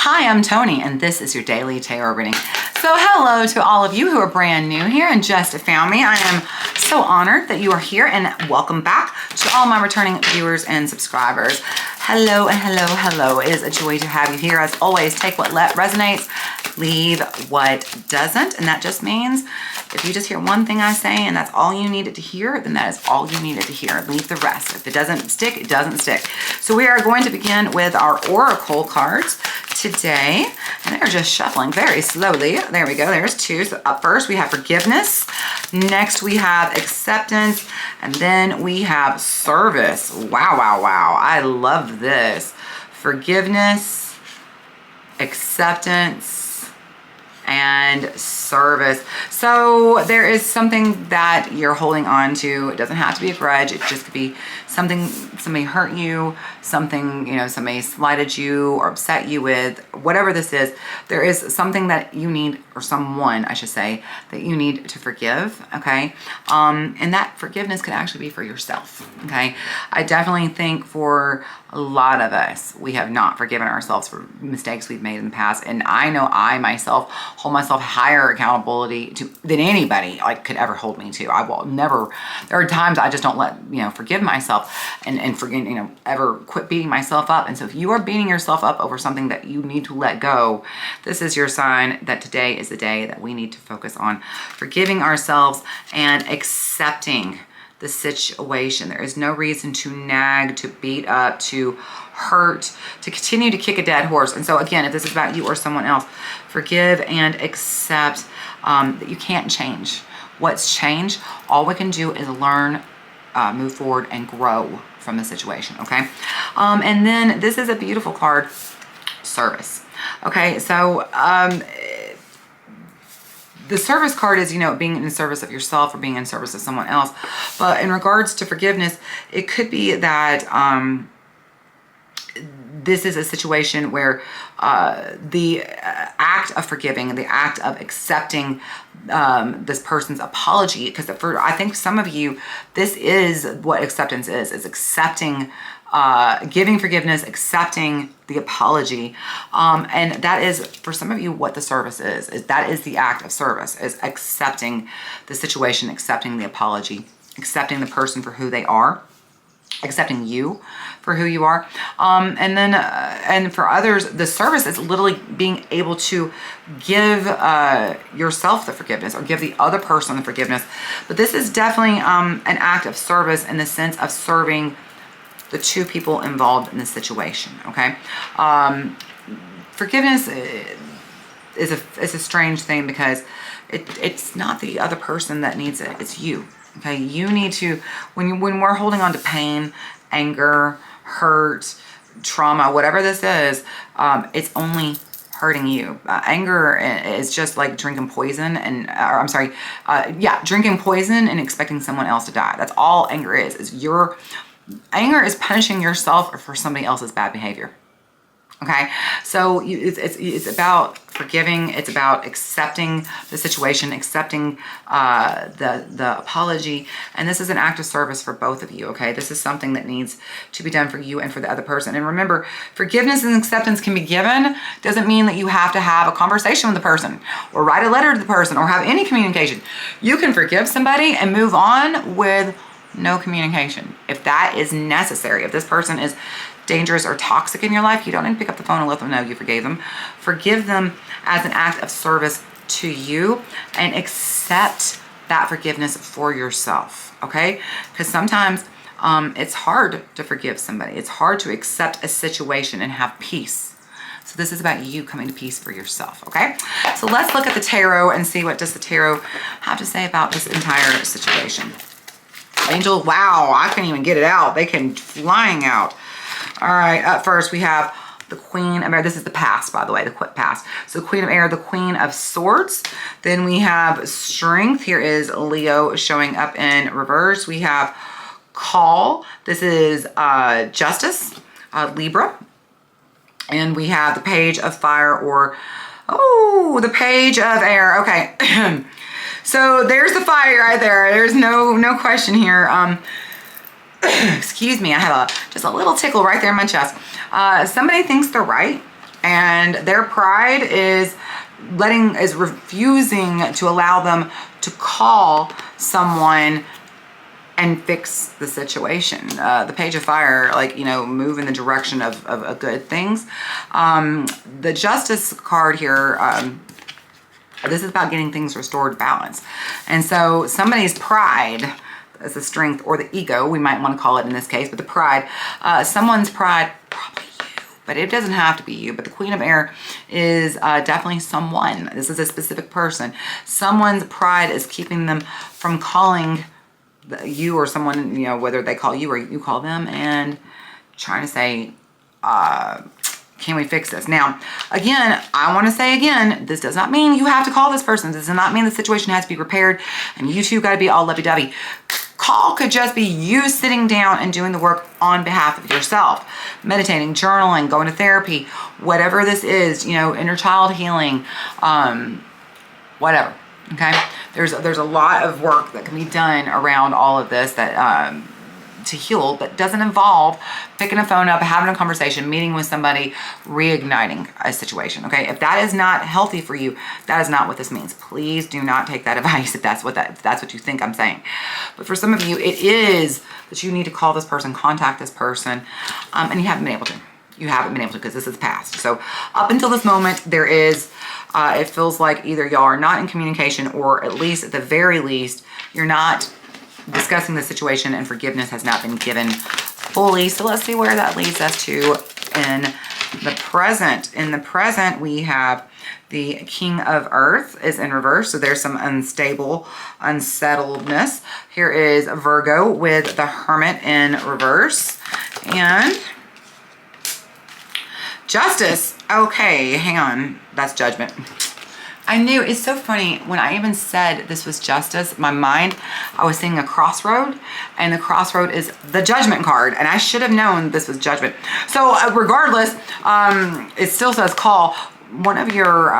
Hi, I'm Toni, and this is your daily tarot reading. So hello to all of you who are brand new here and just found me. I am so honored that you are here, and welcome back to all my returning viewers and subscribers. Hello and hello. It is a joy to have you here. As always, take what resonates, leave what doesn't, and that just means if you just hear one thing I say and that's all you needed to hear, then that is all you needed to hear. Leave the rest. If it doesn't stick, it doesn't stick. So we are going to begin with our oracle cards today, and they're just shuffling very slowly. There we go. There's two. So up first we have forgiveness. Next we have acceptance, and then we have service. Wow. I love this. Forgiveness, acceptance, and service. So there is something that you're holding on to. It doesn't have to be a grudge. It just could be something, somebody hurt you, something, somebody slighted you or upset you with, whatever this is. There is something that you need, or someone, I should say, that you need to forgive, okay? And that forgiveness could actually be for yourself, okay? I definitely think for a lot of us, we have not forgiven ourselves for mistakes we've made in the past. And I know I myself hold myself higher accountability to than anybody could ever hold me to. I will never, there are times I just don't forgive myself and forget, ever quit beating myself up. And so if you are beating yourself up over something that you need to let go, this is your sign that today is the day that we need to focus on forgiving ourselves and accepting the situation. There is no reason to nag, to beat up, to hurt, to continue to kick a dead horse. And so again, if this is about you or someone else, forgive and accept that you can't change what's changed. All we can do is learn, move forward, and grow from the situation, okay? And then this is a beautiful card, service. Okay, so the service card is, being in service of yourself or being in service of someone else. But in regards to forgiveness, it could be that this is a situation where the act of forgiving, the act of accepting this person's apology, because for I think some of you, this is what acceptance is accepting, giving forgiveness, accepting the apology. And that is, for some of you, what the service is that is the act of service, is accepting the situation, accepting the apology, accepting the person for who they are, accepting you for who you are. And then, and for others, the service is literally being able to give yourself the forgiveness or give the other person the forgiveness. But this is definitely an act of service in the sense of serving the two people involved in the situation, okay? Forgiveness is a strange thing because it's not the other person that needs it, it's you. Okay, you need to, when we're holding on to pain, anger, hurt, trauma, whatever this is, it's only hurting you. Anger is just like drinking poison drinking poison and expecting someone else to die. That's all anger is your anger is punishing yourself for somebody else's bad behavior. Okay, so it's about forgiving. It's about accepting the situation, accepting the apology, and this is an act of service for both of you. Okay, this is something that needs to be done for you and for the other person. And remember, forgiveness and acceptance can be given. Doesn't mean that you have to have a conversation with the person or write a letter to the person or have any communication. You can forgive somebody and move on with no communication if that is necessary. If this person is dangerous or toxic in your life, you don't need to pick up the phone and let them know you forgave them. Forgive them as an act of service to you and accept that forgiveness for yourself, okay? Because sometimes it's hard to forgive somebody. It's hard to accept a situation and have peace. So this is about you coming to peace for yourself, okay? So let's look at the tarot and see what does the tarot have to say about this entire situation. Angel, wow, I can't even get it out. They came flying out. All right, up first we have the Queen of Air. This is the past, by the way, the past. So Queen of Air, the Queen of Swords. Then we have Strength. Here is Leo showing up in reverse. We have Call. This is Justice, Libra. And we have the Page of Fire, or, the Page of Air. Okay. So there's the fire right there. There's no question here. Excuse me, I have just a little tickle right there in my chest. Somebody thinks they're right. And their pride is refusing to allow them to call someone and fix the situation. The Page of Fire, like, you know, move in the direction of good things. The Justice card here, this is about getting things restored balance. And so somebody's pride, as the strength or the ego, we might want to call it in this case, but the pride, someone's pride, probably you, but it doesn't have to be you. But the Queen of Air is definitely someone. This is a specific person. Someone's pride is keeping them from calling you or someone, you know, whether they call you or you call them, and trying to say, can we fix this? Now, again, I want to say again, this does not mean you have to call this person. This does not mean the situation has to be repaired and you two got to be all lovey-dovey. Call could just be you sitting down and doing the work on behalf of yourself. Meditating, journaling, going to therapy, whatever this is, you know, inner child healing, whatever. Okay, there's a lot of work that can be done around all of this that to heal, but doesn't involve picking a phone up, having a conversation, meeting with somebody, reigniting a situation. Okay, if that is not healthy for you, that is not what this means. Please do not take that advice if that's what you think I'm saying. But for some of you, it is that you need to call this person, contact this person, and you haven't been able to. You haven't been able to because this is past. So up until this moment, there is. It feels like either y'all are not in communication, or at least at the very least, you're not discussing the situation and forgiveness has not been given fully. So let's see where that leads us to in the present. In the present, we have the King of Earth is in reverse. So there's some unstable, unsettledness. Here is Virgo with the Hermit in reverse. And Justice. Okay, hang on. That's Judgment. I knew, it's so funny, when I even said this was Justice, my mind, I was seeing a crossroad, and the crossroad is the Judgment card, and I should have known this was Judgment. So regardless, it still says call. One of your,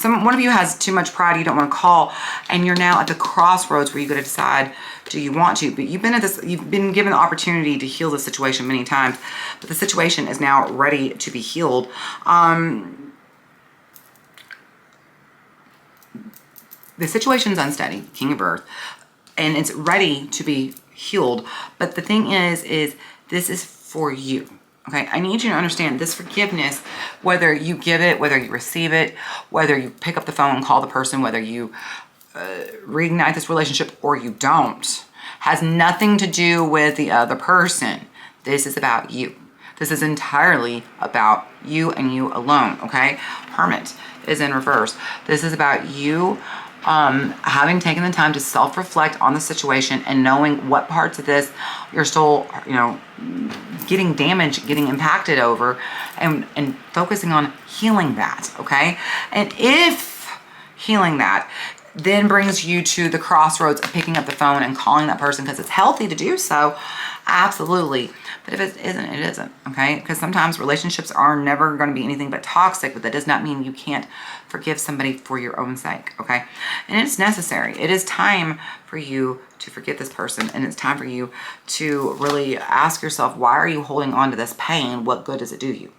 one of you has too much pride, you don't want to call, and you're now at the crossroads where you got to decide, do you want to? But you've been given the opportunity to heal the situation many times, but the situation is now ready to be healed. The situation's unsteady, King of Earth, and it's ready to be healed. But the thing is this is for you. Okay, I need you to understand this forgiveness, whether you give it, whether you receive it, whether you pick up the phone and call the person, whether you reignite this relationship or you don't, has nothing to do with the other person. This is about you. This is entirely about you and you alone, okay? Hermit is in reverse. This is about you having taken the time to self-reflect on the situation and knowing what parts of this you're still, you know, getting damaged, getting impacted over, and focusing on healing that, okay? And if healing that then brings you to the crossroads of picking up the phone and calling that person because it's healthy to do so, absolutely. But if it isn't, it isn't, okay? Because sometimes relationships are never going to be anything but toxic, but that does not mean you can't forgive somebody for your own sake, okay? And it's necessary. It is time for you to forgive this person, and it's time for you to really ask yourself, why are you holding on to this pain? What good does it do you?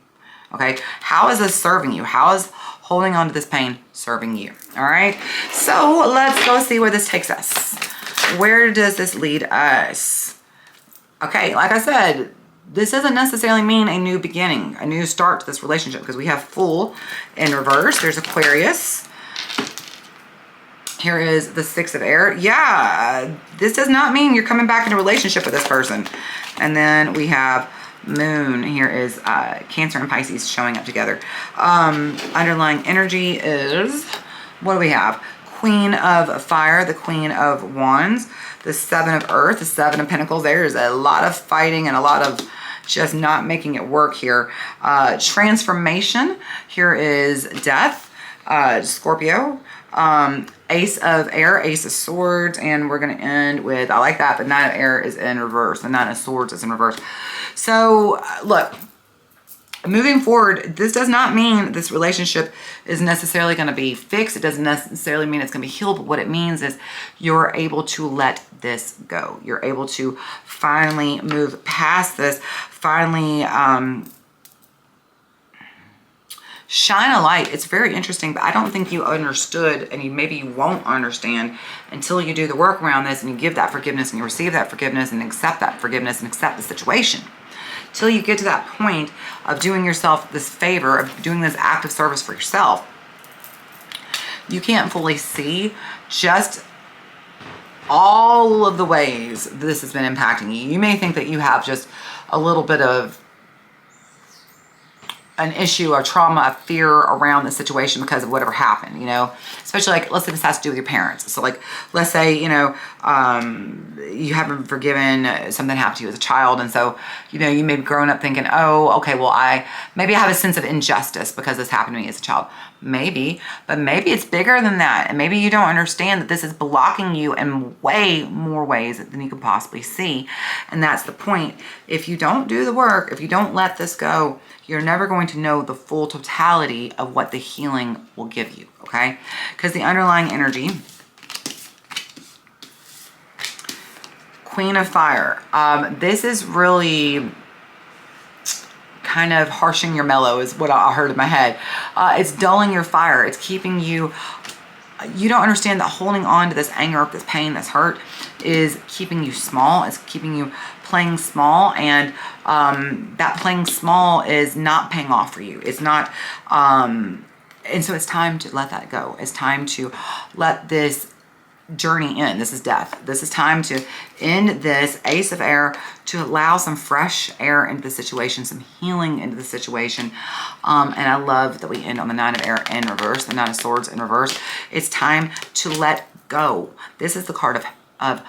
Okay? How is this serving you? How is holding on to this pain serving you? All right? So let's go see where this takes us. Where does this lead us? Okay, like I said, this doesn't necessarily mean a new beginning, a new start to this relationship, because we have Fool in reverse. There's Aquarius. Here is the Six of Air. Yeah, this does not mean you're coming back in a relationship with this person. And then we have Moon. Here is Cancer and Pisces showing up together. Underlying energy is, what do we have? Queen of Fire, the Queen of Wands, the Seven of Earth, the Seven of Pentacles. There's a lot of fighting and a lot of just not making it work here. Transformation. Here is Death, Scorpio. Ace of Air, Ace of Swords, and we're going to end with, I like that, the Nine of Air is in reverse. The Nine of Swords is in reverse. So, look, moving forward, this does not mean this relationship is necessarily going to be fixed. It doesn't necessarily mean it's going to be healed, but what it means is you're able to let this go. You're able to finally move past this, finally shine a light. It's very interesting, but I don't think you understood, and maybe you won't understand until you do the work around this and you give that forgiveness and you receive that forgiveness and accept that forgiveness and accept the situation. Till you get to that point of doing yourself this favor, of doing this act of service for yourself, you can't fully see just all of the ways this has been impacting you. You may think that you have just a little bit of an issue, a trauma, a fear around the situation because of whatever happened, you know, especially like, let's say this has to do with your parents. So like, let's say, you know, you haven't forgiven, something happened to you as a child. And so, you know, you may be growing up thinking, oh, okay, well, maybe I have a sense of injustice because this happened to me as a child. Maybe, but maybe it's bigger than that. And maybe you don't understand that this is blocking you in way more ways than you can possibly see. And that's the point. If you don't do the work, if you don't let this go, you're never going to know the full totality of what the healing will give you, okay? Because the underlying energy, Queen of Fire, this is really kind of harshing your mellow is what I heard in my head. It's dulling your fire. It's keeping you, you don't understand that holding on to this anger, this pain, this hurt is keeping you small. It's keeping you playing small, and that playing small is not paying off for you. It's not, and so it's time to let that go. It's time to let this journey end. This is death. This is time to end this Ace of Air, to allow some fresh air into the situation, some healing into the situation. And I love that we end on the Nine of Air in reverse, the Nine of Swords in reverse. It's time to let go. This is the card of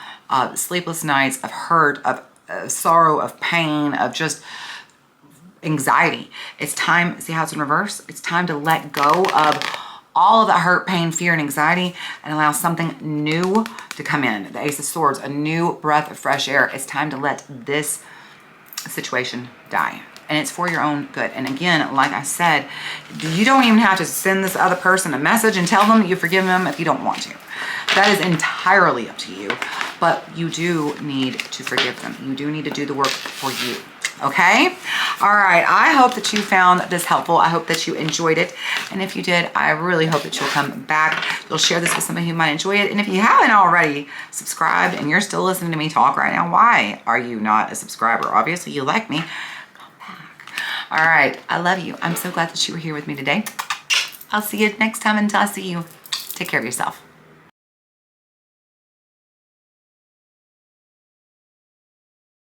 sleepless nights, of hurt, of sorrow, of pain, of just anxiety. It's time, see how it's in reverse? It's time to let go of all of that hurt, pain, fear, and anxiety and allow something new to come in. The Ace of Swords, a new breath of fresh air. It's time to let this situation die. And it's for your own good. And again, like I said, you don't even have to send this other person a message and tell them that you forgive them if you don't want to. That is entirely up to you. But you do need to forgive them. You do need to do the work for you. Okay? All right. I hope that you found this helpful. I hope that you enjoyed it. And if you did, I really hope that you'll come back. You'll share this with somebody who might enjoy it. And if you haven't already subscribed and you're still listening to me talk right now, why are you not a subscriber? Obviously, you like me. Come back. All right. I love you. I'm so glad that you were here with me today. I'll see you next time. Until I see you, take care of yourself.